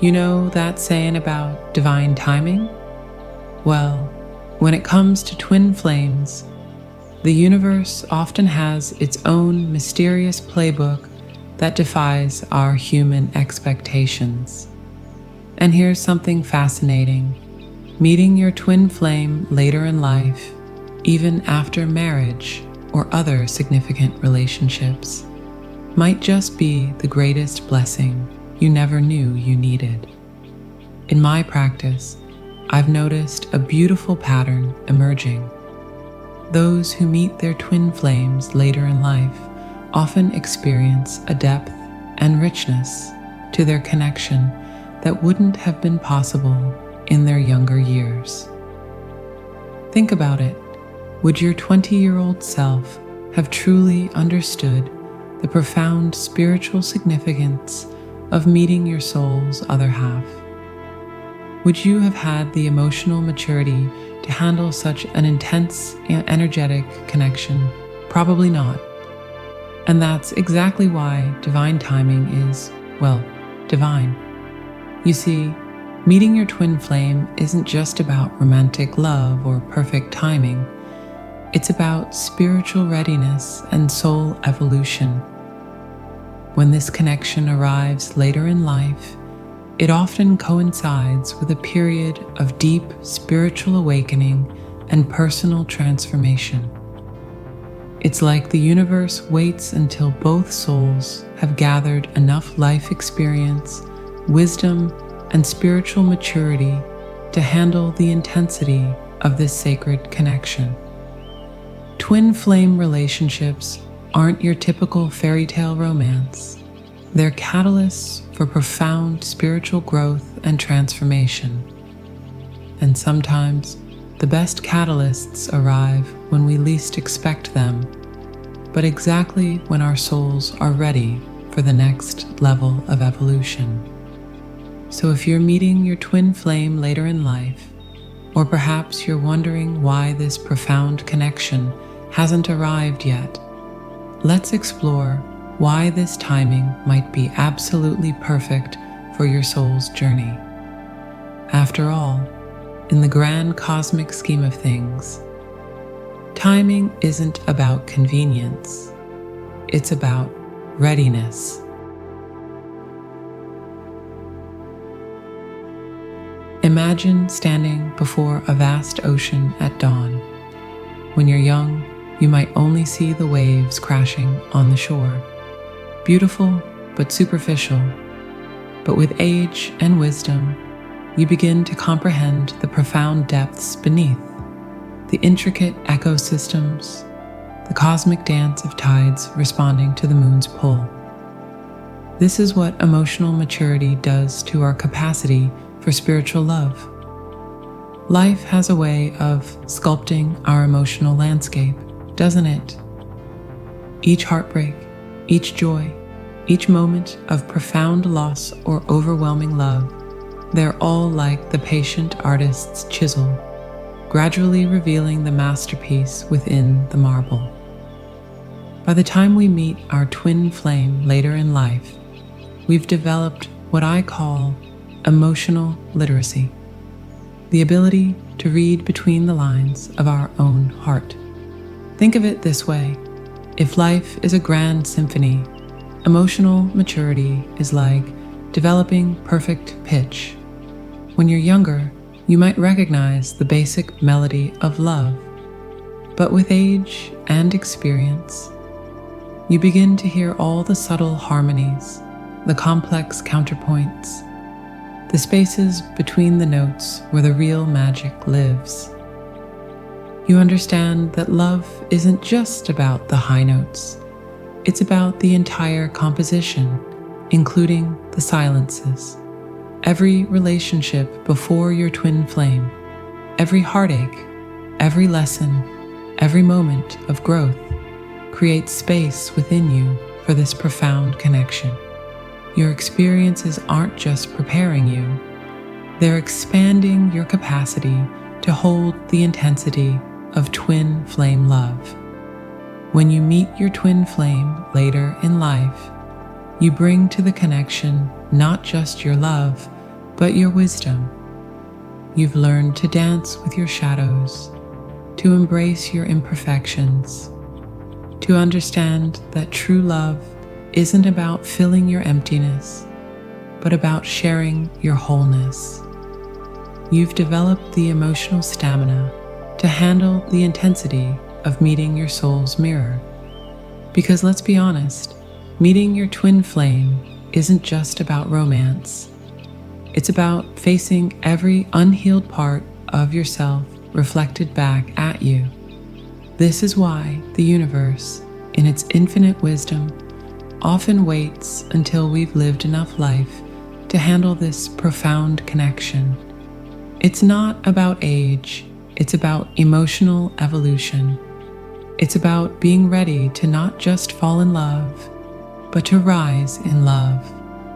You know that saying about divine timing? Well, when it comes to twin flames, the universe often has its own mysterious playbook that defies our human expectations. And here's something fascinating. Meeting your twin flame later in life, even after marriage or other significant relationships, might just be the greatest blessing you never knew you needed. In my practice, I've noticed a beautiful pattern emerging. Those who meet their twin flames later in life often experience a depth and richness to their connection that wouldn't have been possible in their younger years. Think about it. Would your 20-year-old self have truly understood the profound spiritual significance of meeting your soul's other half? Would you have had the emotional maturity to handle such an intense and energetic connection? Probably not. And that's exactly why divine timing is, well, divine. You see, meeting your twin flame isn't just about romantic love or perfect timing. It's about spiritual readiness and soul evolution. When this connection arrives later in life, it often coincides with a period of deep spiritual awakening and personal transformation. It's like the universe waits until both souls have gathered enough life experience, wisdom, and spiritual maturity to handle the intensity of this sacred connection. Twin flame relationships aren't your typical fairy tale romance. They're catalysts for profound spiritual growth and transformation. And sometimes, the best catalysts arrive when we least expect them, but exactly when our souls are ready for the next level of evolution. So if you're meeting your twin flame later in life, or perhaps you're wondering why this profound connection hasn't arrived yet, let's explore why this timing might be absolutely perfect for your soul's journey. After all, in the grand cosmic scheme of things, timing isn't about convenience, it's about readiness. Imagine standing before a vast ocean at dawn. When you're young, you might only see the waves crashing on the shore. Beautiful, but superficial. But with age and wisdom, you begin to comprehend the profound depths beneath, the intricate ecosystems, the cosmic dance of tides responding to the moon's pull. This is what emotional maturity does to our capacity for spiritual love. Life has a way of sculpting our emotional landscape, doesn't it? Each heartbreak, each joy, each moment of profound loss or overwhelming love, they're all like the patient artist's chisel, gradually revealing the masterpiece within the marble. By the time we meet our twin flame later in life, we've developed what I call emotional literacy, the ability to read between the lines of our own heart. Think of it this way. If life is a grand symphony, emotional maturity is like developing perfect pitch. When you're younger, you might recognize the basic melody of love, but with age and experience, you begin to hear all the subtle harmonies, the complex counterpoints, the spaces between the notes where the real magic lives. You understand that love isn't just about the high notes. It's about the entire composition, including the silences. Every relationship before your twin flame, every heartache, every lesson, every moment of growth creates space within you for this profound connection. Your experiences aren't just preparing you, they're expanding your capacity to hold the intensity of twin flame love. When you meet your twin flame later in life, you bring to the connection not just your love, but your wisdom. You've learned to dance with your shadows, to embrace your imperfections, to understand that true love isn't about filling your emptiness, but about sharing your wholeness. You've developed the emotional stamina to handle the intensity of meeting your soul's mirror. Because let's be honest, meeting your twin flame isn't just about romance. It's about facing every unhealed part of yourself reflected back at you. This is why the universe, in its infinite wisdom, often waits until we've lived enough life to handle this profound connection. It's not about age, it's about emotional evolution. It's about being ready to not just fall in love, but to rise in love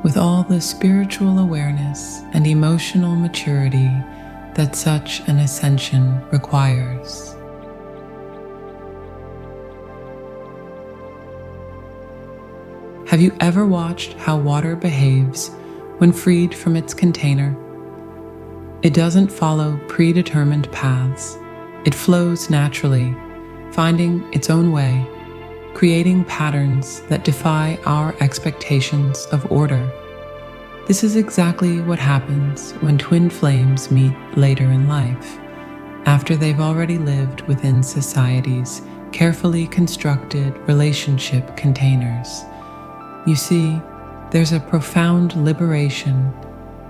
with all the spiritual awareness and emotional maturity that such an ascension requires. Have you ever watched how water behaves when freed from its container? It doesn't follow predetermined paths. It flows naturally, finding its own way, creating patterns that defy our expectations of order. This is exactly what happens when twin flames meet later in life, after they've already lived within society's carefully constructed relationship containers. You see, there's a profound liberation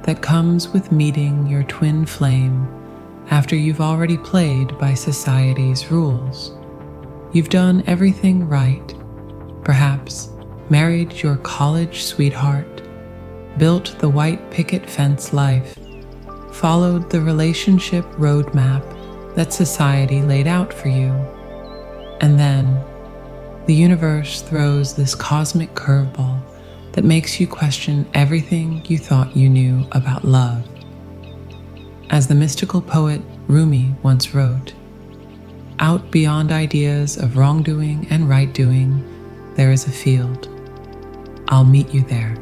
that comes with meeting your twin flame after you've already played by society's rules. You've done everything right, perhaps married your college sweetheart, built the white picket fence life, followed the relationship roadmap that society laid out for you, and then the universe throws this cosmic curveball that makes you question everything you thought you knew about love. As the mystical poet Rumi once wrote, "Out beyond ideas of wrongdoing and right-doing, there is a field. I'll meet you there."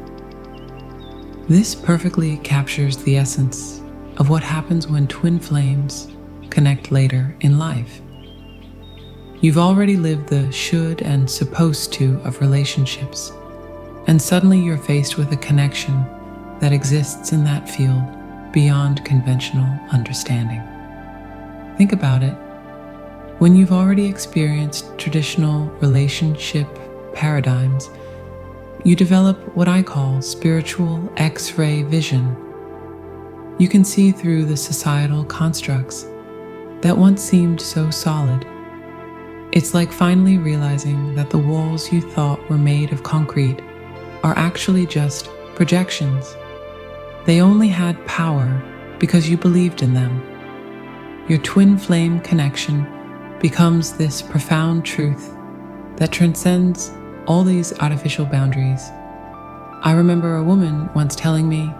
This perfectly captures the essence of what happens when twin flames connect later in life. You've already lived the should and supposed to of relationships, and suddenly you're faced with a connection that exists in that field beyond conventional understanding. Think about it. When you've already experienced traditional relationship paradigms, you develop what I call spiritual X-ray vision. You can see through the societal constructs that once seemed so solid. It's like finally realizing that the walls you thought were made of concrete are actually just projections. They only had power because you believed in them. Your twin flame connection becomes this profound truth that transcends all these artificial boundaries. I remember a woman once telling me,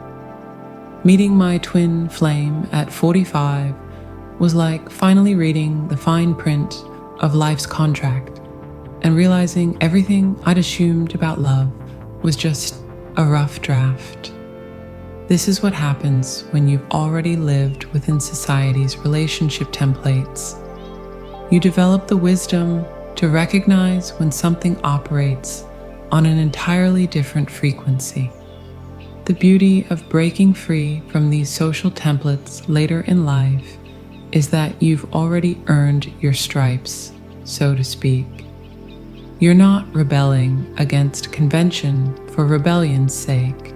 "Meeting my twin flame at 45 was like finally reading the fine print of life's contract and realizing everything I'd assumed about love was just a rough draft." This is what happens when you've already lived within society's relationship templates. You develop the wisdom to recognize when something operates on an entirely different frequency. The beauty of breaking free from these social templates later in life is that you've already earned your stripes, so to speak. You're not rebelling against convention for rebellion's sake.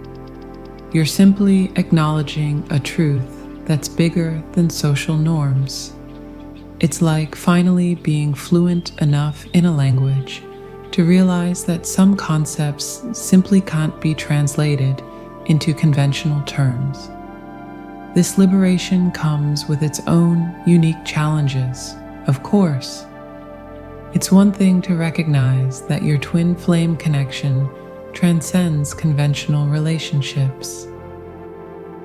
You're simply acknowledging a truth that's bigger than social norms. It's like finally being fluent enough in a language to realize that some concepts simply can't be translated into conventional terms. This liberation comes with its own unique challenges, of course. It's one thing to recognize that your twin flame connection transcends conventional relationships.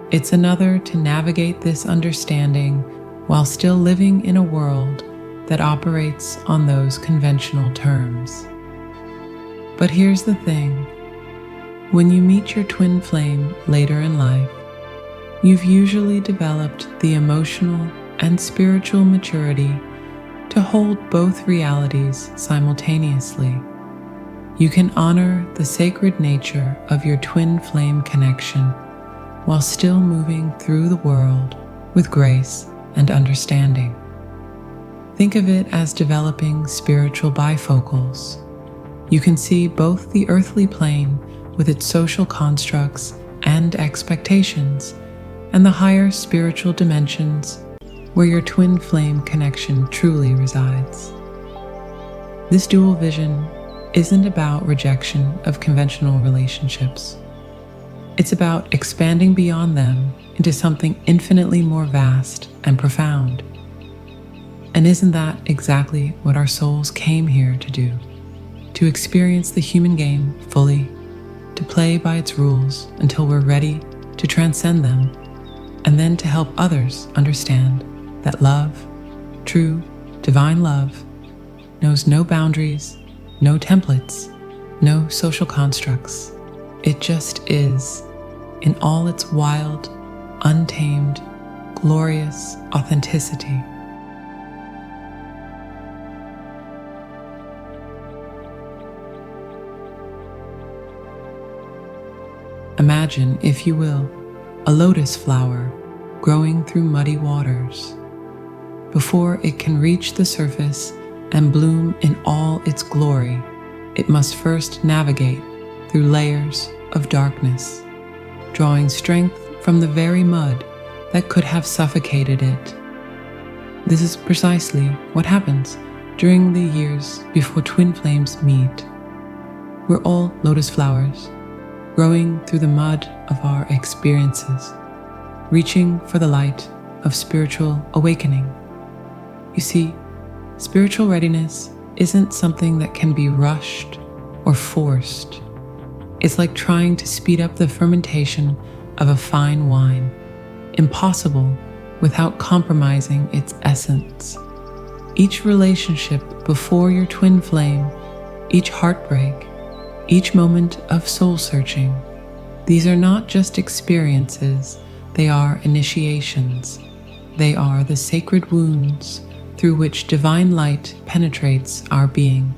It's another to navigate this understanding while still living in a world that operates on those conventional terms. But here's the thing. When you meet your twin flame later in life, you've usually developed the emotional and spiritual maturity to hold both realities simultaneously. You can honor the sacred nature of your twin flame connection while still moving through the world with grace and understanding. Think of it as developing spiritual bifocals. You can see both the earthly plane with its social constructs and expectations, and the higher spiritual dimensions where your twin flame connection truly resides. This dual vision isn't about rejection of conventional relationships. It's about expanding beyond them into something infinitely more vast and profound. And isn't that exactly what our souls came here to do? To experience the human game fully, to play by its rules until we're ready to transcend them, and then to help others understand that love, true, divine love, knows no boundaries, no templates, no social constructs. It just is, in all its wild, untamed, glorious authenticity. Imagine, if you will, a lotus flower growing through muddy waters. Before it can reach the surface and bloom in all its glory, it must first navigate through layers of darkness, drawing strength from the very mud that could have suffocated it. This is precisely what happens during the years before twin flames meet. We're all lotus flowers, growing through the mud of our experiences, reaching for the light of spiritual awakening. You see, spiritual readiness isn't something that can be rushed or forced. It's like trying to speed up the fermentation of a fine wine, impossible without compromising its essence. Each relationship before your twin flame, each heartbreak, each moment of soul searching, these are not just experiences, they are initiations. They are the sacred wounds through which divine light penetrates our being,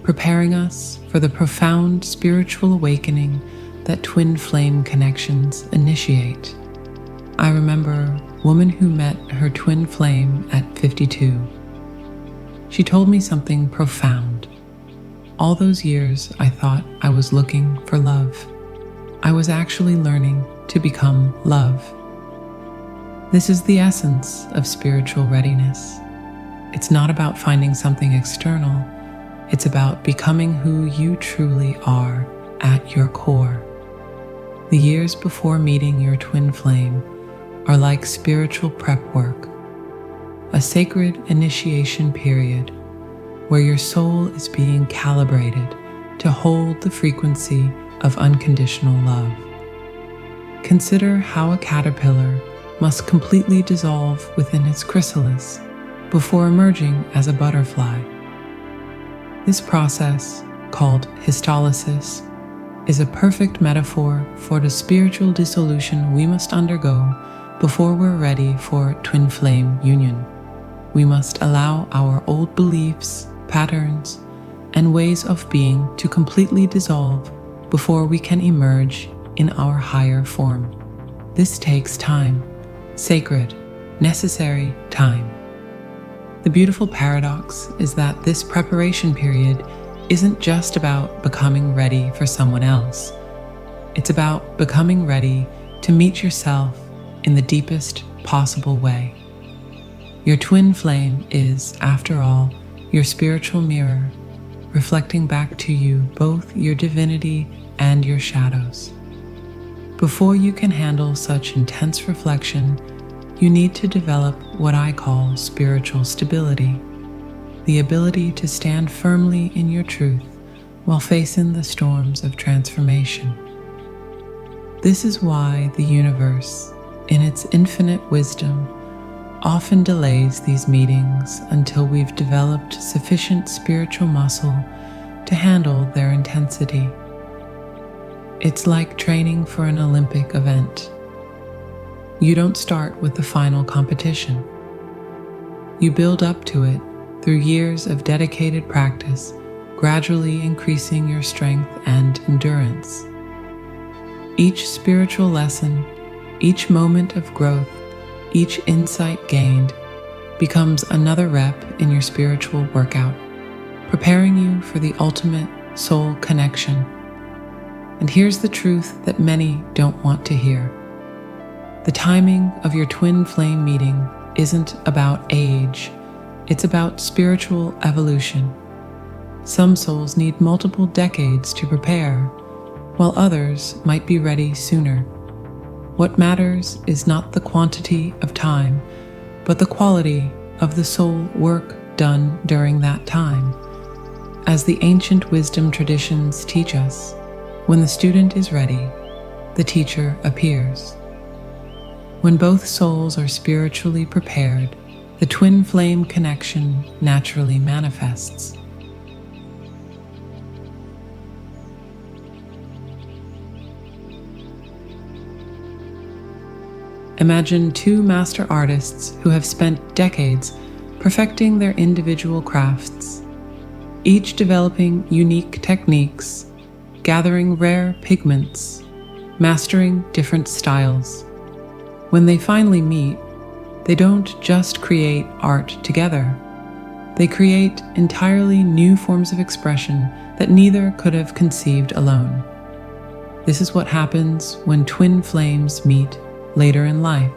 preparing us for the profound spiritual awakening that twin flame connections initiate. I remember a woman who met her twin flame at 52. She told me something profound. All those years I thought I was looking for love. I was actually learning to become love. This is the essence of spiritual readiness. It's not about finding something external. It's about becoming who you truly are at your core. The years before meeting your twin flame are like spiritual prep work, a sacred initiation period where your soul is being calibrated to hold the frequency of unconditional love. Consider how a caterpillar must completely dissolve within its chrysalis before emerging as a butterfly. This process, called histolysis, is a perfect metaphor for the spiritual dissolution we must undergo before we're ready for twin flame union. We must allow our old beliefs, patterns, and ways of being to completely dissolve before we can emerge in our higher form. This takes time, sacred, necessary time. The beautiful paradox is that this preparation period isn't just about becoming ready for someone else. It's about becoming ready to meet yourself in the deepest possible way. Your twin flame is, after all, your spiritual mirror, reflecting back to you both your divinity and your shadows. Before you can handle such intense reflection, you need to develop what I call spiritual stability, the ability to stand firmly in your truth while facing the storms of transformation. This is why the universe, in its infinite wisdom, often delays these meetings until we've developed sufficient spiritual muscle to handle their intensity. It's like training for an Olympic event. You don't start with the final competition. You build up to it through years of dedicated practice, gradually increasing your strength and endurance. Each spiritual lesson, each moment of growth, each insight gained becomes another rep in your spiritual workout, preparing you for the ultimate soul connection. And here's the truth that many don't want to hear. The timing of your twin flame meeting isn't about age, it's about spiritual evolution. Some souls need multiple decades to prepare, while others might be ready sooner. What matters is not the quantity of time, but the quality of the soul work done during that time. As the ancient wisdom traditions teach us, when the student is ready, the teacher appears. When both souls are spiritually prepared, the twin flame connection naturally manifests. Imagine two master artists who have spent decades perfecting their individual crafts, each developing unique techniques, gathering rare pigments, mastering different styles. When they finally meet, they don't just create art together. They create entirely new forms of expression that neither could have conceived alone. This is what happens when twin flames meet later in life,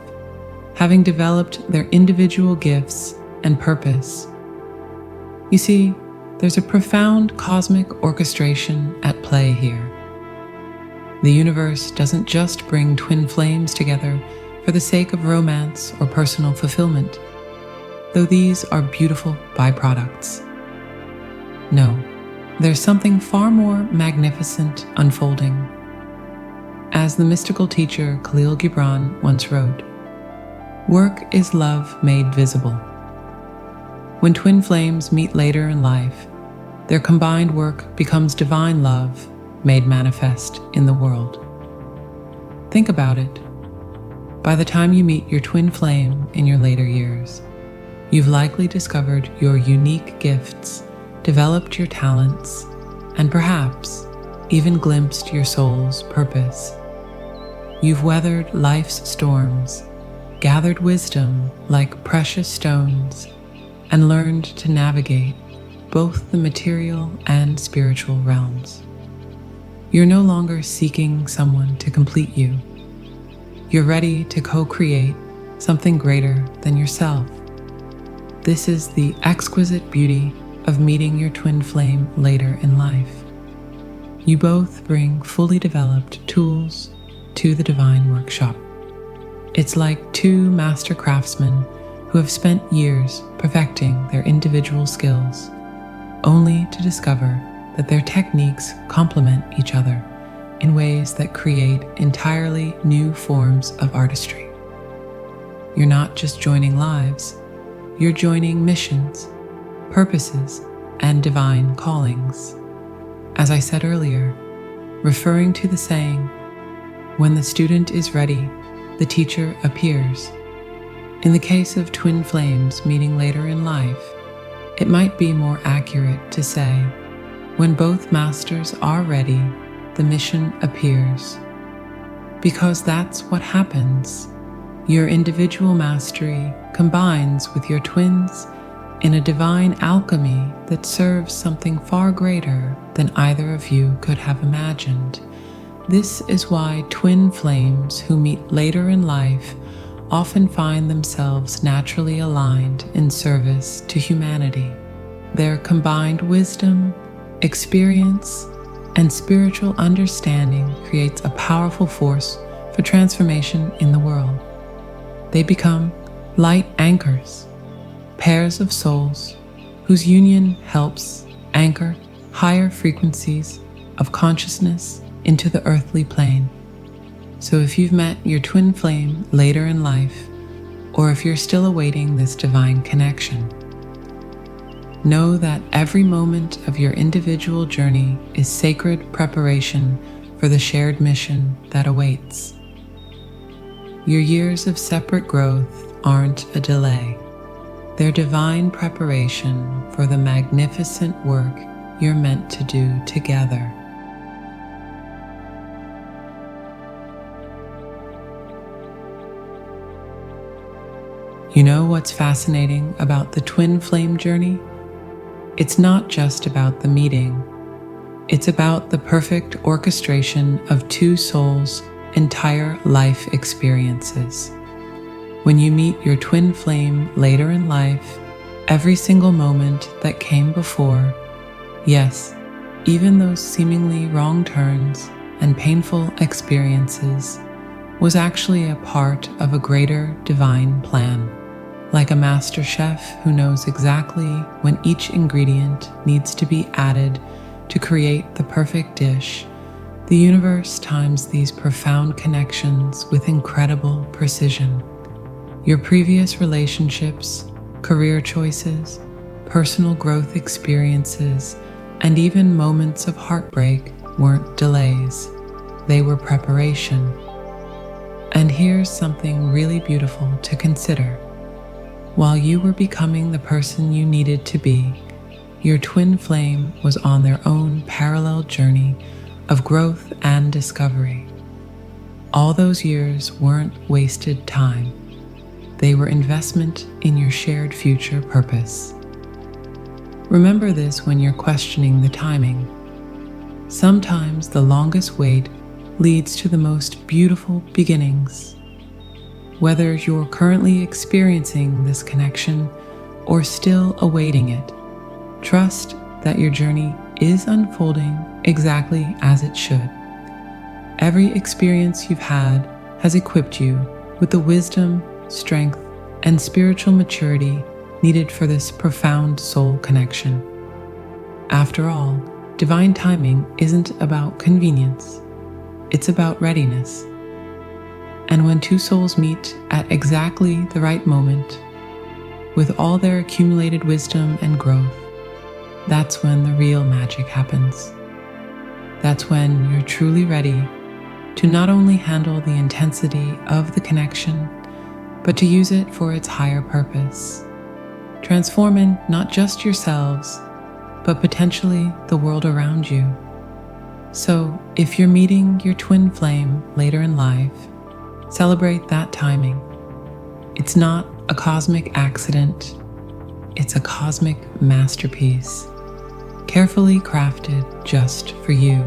having developed their individual gifts and purpose. You see, there's a profound cosmic orchestration at play here. The universe doesn't just bring twin flames together for the sake of romance or personal fulfillment, though these are beautiful byproducts. No, there's something far more magnificent unfolding. As the mystical teacher Khalil Gibran once wrote, "Work is love made visible." When twin flames meet later in life, their combined work becomes divine love made manifest in the world. Think about it. By the time you meet your twin flame in your later years, you've likely discovered your unique gifts, developed your talents, and perhaps even glimpsed your soul's purpose. You've weathered life's storms, gathered wisdom like precious stones, and learned to navigate both the material and spiritual realms. You're no longer seeking someone to complete you. You're ready to co-create something greater than yourself. This is the exquisite beauty of meeting your twin flame later in life. You both bring fully developed tools to the divine workshop. It's like two master craftsmen who have spent years perfecting their individual skills, only to discover that their techniques complement each other in ways that create entirely new forms of artistry. You're not just joining lives, you're joining missions, purposes, and divine callings. As I said earlier, referring to the saying, "When the student is ready, the teacher appears." In the case of twin flames meeting later in life, it might be more accurate to say, when both masters are ready, the mission appears. Because that's what happens. Your individual mastery combines with your twins in a divine alchemy that serves something far greater than either of you could have imagined. This is why twin flames who meet later in life often find themselves naturally aligned in service to humanity. Their combined wisdom, experience, and spiritual understanding creates a powerful force for transformation in the world. They become light anchors, pairs of souls whose union helps anchor higher frequencies of consciousness into the earthly plane. So if you've met your twin flame later in life, or if you're still awaiting this divine connection, know that every moment of your individual journey is sacred preparation for the shared mission that awaits. your years of separate growth aren't a delay. They're divine preparation for the magnificent work you're meant to do together. You know what's fascinating about the twin flame journey? It's not just about the meeting. It's about the perfect orchestration of two souls' entire life experiences. When you meet your twin flame later in life, every single moment that came before, yes, even those seemingly wrong turns and painful experiences, was actually a part of a greater divine plan. Like a master chef who knows exactly when each ingredient needs to be added to create the perfect dish, the universe times these profound connections with incredible precision. Your previous relationships, career choices, personal growth experiences, and even moments of heartbreak weren't delays. They were preparation. And here's something really beautiful to consider. While you were becoming the person you needed to be, your twin flame was on their own parallel journey of growth and discovery. All those years weren't wasted time. They were investment in your shared future purpose. Remember this when you're questioning the timing. Sometimes the longest wait leads to the most beautiful beginnings. Whether you're currently experiencing this connection or still awaiting it, trust that your journey is unfolding exactly as it should. Every experience you've had has equipped you with the wisdom, strength, and spiritual maturity needed for this profound soul connection. After all, divine timing isn't about convenience, it's about readiness. And when two souls meet at exactly the right moment, with all their accumulated wisdom and growth, that's when the real magic happens. That's when you're truly ready to not only handle the intensity of the connection, but to use it for its higher purpose, transforming not just yourselves, but potentially the world around you. So, if you're meeting your twin flame later in life, celebrate that timing. It's not a cosmic accident, it's a cosmic masterpiece, carefully crafted just for you.